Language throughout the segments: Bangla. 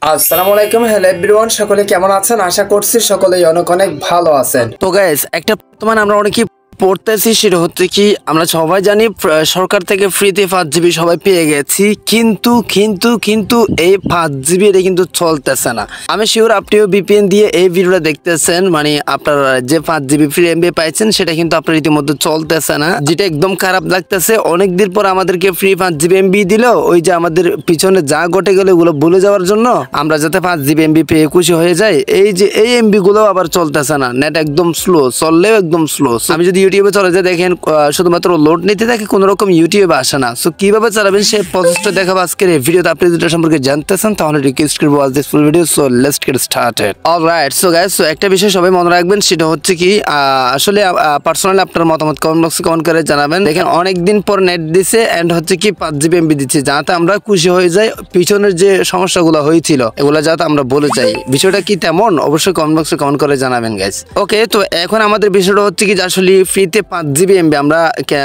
আসসালামু আলাইকুম, হ্যালো এভরিওয়ান, সকলে কেমন আছেন? আশা করছি সকলেই অনেক অনেক ভালো আছেন। তো গাইস, একটা বর্তমানে আমরা অনেকেই পড়তেছি, সেটা হচ্ছে কি আমরা সবাই জানি সরকার থেকে ফ্রিতে 5 জিবি সবাই পেয়ে গেছি, কিন্তু কিন্তু কিন্তু এই 5 জিবি এটা কিন্তু চলতেছে না। আমি শিওর আপনিও ভিপিএন দিয়ে এই ভিডিওটা দেখতেছেন, মানে আপনার যে 5 জিবি ফ্রি এমবি পাইছেন সেটা কিন্তু আপনার ইতিমধ্যে চলতেছে না, যেটা একদম খারাপ লাগতেছে। অনেকদিন পর আমাদেরকে ফ্রি 5 জিবি এমবি দিল, ওই যে আমাদের পিছনে যা ঘটে গেল ওগুলো ভুলে যাওয়ার জন্য আমরা যাতে 5 জিবি এমবি পেয়ে খুশি হয়ে যাই, এই যে এই এমবি গুলো আবার চলতেছে না, নেট একদম স্লো, চললেও একদম স্লো। আমি যদি ইউটিউবে চলে যাই, দেখেন শুধুমাত্র লোড নিতে থাকে, কোনো রকম ইউটিউবে আসে না। সো কিভাবে চালাবেন সেই প্রসেসটা দেখাবো আজকের এই ভিডিওতে। আপনি যেটা সম্পর্কে জানতে চান তাহলে রিকোয়েস্ট করবো watch this full video. So let's get started. Alright, so guys, so একটা বিষয় সবাই মনে রাখবেন, সেটা হচ্ছে কি আসলে পার্সোনালি আপনার মতামত কমেন্ট বক্সে কমেন্ট করে জানাবেন। দেখেন অনেকদিন পর নেট দিছে এন্ড হচ্ছে কি 5 জিবি এমবি দিচ্ছে, যাতে আমরা খুশি হয়ে যাই, পিছনের যে সমস্যাগুলো হয়েছিল এগুলো যাতে আমরা বলে যাই। বিষয়টা কি তেমন অবশ্যই কমেন্ট বক্সে কমেন্ট করে জানাবেন গাইস। ওকে, তো এখন আমাদের বিষয়টা হচ্ছে কি যে আসলে ফ্রিতে 5 জিবি এমবি আমরা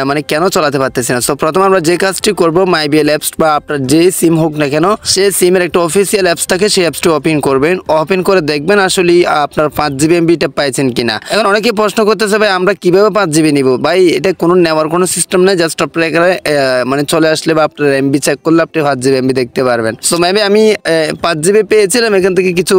মানে কেন চালাতে পারতেছি না। সো প্রথমে আমরা যে কাজটি করবো, মাইবিএল অ্যাপস বা আপনার যে সিম হোক না কেন, সেই সিমের একটা অফিসিয়াল অ্যাপস থাকে, সেই অ্যাপসটি ওপেন করবেন। ওপেন করে দেখবেন আসলে আপনার 5 জিবি এমবিটা পাইছেন কিনা। এখন অনেকে প্রশ্ন করতেছে, ভাই আমরা কিভাবে 5 জিবি নিব? ভাই এটা কোনো নেওয়ার কোনো সিস্টেম নেই, জাস্ট আপনার এখানে মানে চলে আসলে বা আপনার এমবি চেক করলে আপনি 5 জিবি এমবি দেখতে পারবেন। সো মেবি আমি 5 জিবি পেয়েছিলাম, এখান থেকে কিছু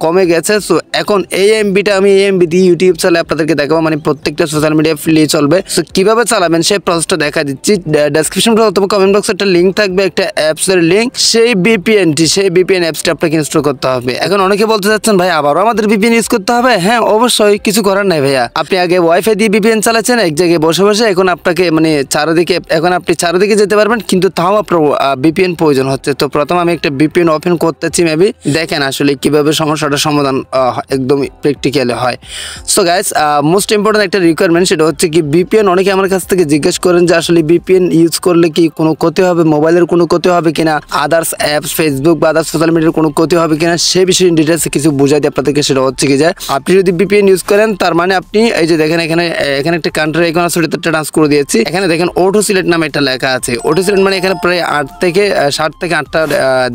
কমে গেছে। সো এখন এই এমবিটা আমি এই এমবি দিয়ে ইউটিউব চালে আপনাদেরকে দেখাবো, মানে প্রত্যেকটা সোশ্যাল মিডিয়া ফ্রি চলবে। সো কিভাবে চালাবেন সেই প্রসেসটা দেখা দিচ্ছি। ডেসক্রিপশন অথবা কমেন্ট বক্সে একটা লিঙ্ক থাকবে, একটা অ্যাপসের লিঙ্ক। সেই ভিপিএন অ্যাপসটা আপনাকে ইনস্টল করতে হবে। এখন অনেকে বলতে চাচ্ছেন, ভাই আবারও আমাদের ভিপিএন ইউজ করতে হবে? হ্যাঁ, অবশ্যই, কিছু করার নাই ভাইয়া। আপনি আগে ওয়াইফাই দিয়ে ভিপিএন চালাচ্ছেন এক জায়গায় বসে বসে, এখন আপনাকে মানে আপনি চারিদিকে যেতে পারবেন, কিন্তু তাও আপনার ভিপিএন প্রয়োজন হচ্ছে। তো প্রথম আমি একটা ভিপিএন ওপেন করতেছি, মেবি দেখেন আসলে কিভাবে সমস্যাটার সমাধান একদম প্র্যাকটিক্যালি হয়। সো গাইস, মোস্ট ইম্পর্টেন্ট একটা রিকোয়ারমেন্ট, সেটা হচ্ছে কি ভিপিএন। অনেকে আমার কাছ থেকে জিজ্ঞেস করেন যে আসলে ভিপিএন ইউজ করলে কি কোনো ক্ষতি হবে, মোবাইলের কোনো ক্ষতি হবে কিনা, আদার্স অ্যাপস ফেসবুক বা আদার্স সোশ্যাল মিডিয়ার কোনো ক্ষতি হবে কিনা, সেই বিষয়ে ডিটেলসে কিছু বুঝাই দিই আপনাদেরকে। সেটা হচ্ছে কি যে আপনি যদি ভিপিএন ইউজ করেন, তার মানে আপনি এই যে দেখেন এখানে একটা কান্ট্রি আইকন আছে, ওটাতে ট্রান্স করে দিয়েছি। এখানে দেখেন অটো সিলেক্ট নামে একটা লেখা আছে। অটো সিলেক্ট মানে এখানে প্রায় 7 থেকে 8টা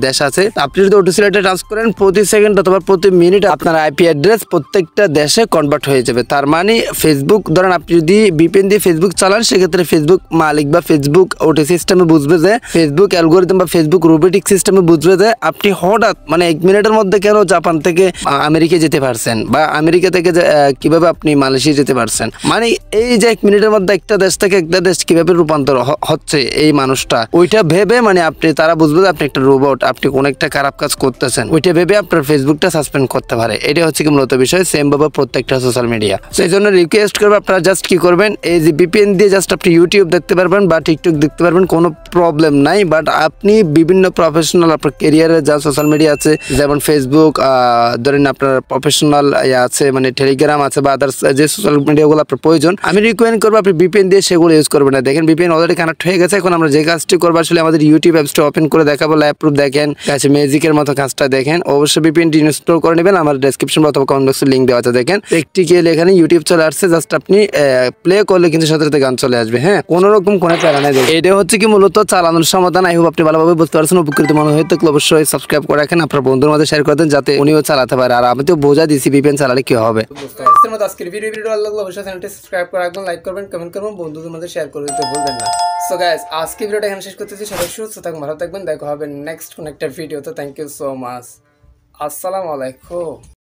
দেশ আছে। আপনি যদি অটো সিলেক্টে ট্রান্স করেন, প্রতি সেকেন্ড অথবা প্রতি মিনিট আপনার আইপি অ্যাড্রেস প্রত্যেকটা দেশে কনভার্ট হয়ে যাবে। তার মানে ফেসবুক, ধরেন আপনি যদি ভিপিএন দিয়ে ফেসবুক চালান, সেক্ষেত্রে ফেসবুক মালিক বা ফেসবুক ওটি সিস্টেমে বুঝবে যে, ফেসবুক অ্যালগোরিদম বা ফেসবুক রোবোটিক সিস্টেমে বুঝবে যে আপনি হঠাৎ মানে 1 মিনিটের মধ্যে কেন জাপান থেকে আমেরিকা যেতে পারছেন, বা আমেরিকা থেকে কিভাবে আপনি মালয়েশিয়া যেতে পারছেন। মানে এই যে 1 মিনিটের মধ্যে একটা দেশ থেকে একটা দেশ কিভাবে রূপান্তর হচ্ছে এই মানুষটা, ওইটা ভেবে মানে তারা বুঝবে যে আপনি একটা রোবট, আপনি কোন একটা খারাপ কাজ করতেছেন, ওইটা ভেবে আপনার ফেসবুকটা সাসপেন্ড করতে পারে। এটা হচ্ছে কি মূলত বিষয়, সেম ভাবে প্রত্যেকটা সোশ্যাল মিডিয়া। সেই জন্য রিকোয়েস্ট করবো, আপনারা জাস্ট কি করবেন, এই যে ভিপিএন দিয়ে জাস্ট আপনি ইউটিউব দেখতে পারবেন বা টিকটক দেখতে পারবেন, কোনো প্রবলেম নাই। বাট আপনি বিভিন্ন প্রফেশনাল আপনার ক্যারিয়ারে যা সোশ্যাল মিডিয়া আছে, যেমন ফেসবুক, ধরেন আপনার প্রফেশনাল আছে, মানে টেলিগ্রাম আছে বা আদার্স যে সোশ্যাল মিডিয়াগুলো আপনার প্রয়োজন, আমি রিকমেন্ড করবো আপনি ভিপিএন দিয়ে সেগুলো ইউজ করবেন না। দেখেন ভিপিএন অলরেডি কানেক্ট হয়ে গেছে। এখন আমরা যে কাজটি করবো, আসলে আমাদের ইউটিউব অ্যাপসটা ওপেন করে দেখাবো, লাইভ প্রুফ দেখেন, ম্যাজিকের মতো কাজটা দেখেন। অবশ্যই ভিপিএনটি ইনস্টল করে নেবেন, আমার ডেসক্রিপশন অথবা কমেন্ট বক্সে লিঙ্ক দেওয়া আছে। দেখেন প্র্যাকটিক্যালি এখানে ইউটিউব চলে আসছে, জাস্ট আপনি প্লে করলে কিন্তু সাথে সাথে গান চলে আসবে। হ্যাঁ, কোনো রকম কোনো প্যারা নাই। এটা হচ্ছে কি মূলত চালানোর সমাধান। আই হোপ আপনি ভালোভাবে বুঝতে পারছেন। উপকৃত মনে হয়ে থাকলে অবশ্যই সাবস্ক্রাইব করে রাখেন, আপনার বন্ধুর মধ্যে শেয়ার করে দেন, যাতে উনিও চালাতে পারে। আর আমি তো বোঝা দিছি ভিপিএন চালালে কি হবে। আজকের ভিডিও ভালো লাগলে অবশ্যই চ্যানেলটি সাবস্ক্রাইব করে রাখবেন, লাইক করবেন, কমেন্ট করবেন, বন্ধুদের মধ্যে শেয়ার করে দিতে ভুলবেন না। সো গাইস, আজকে ভিডিওটা এখানে শেষ করতেছি। সবাই সুস্থ থাকবেন, ভালো থাকবেন, দেখা হবে নেক্সট কোন একটা ভিডিওতে। Thank you so much. আসসালামু আলাইকুম।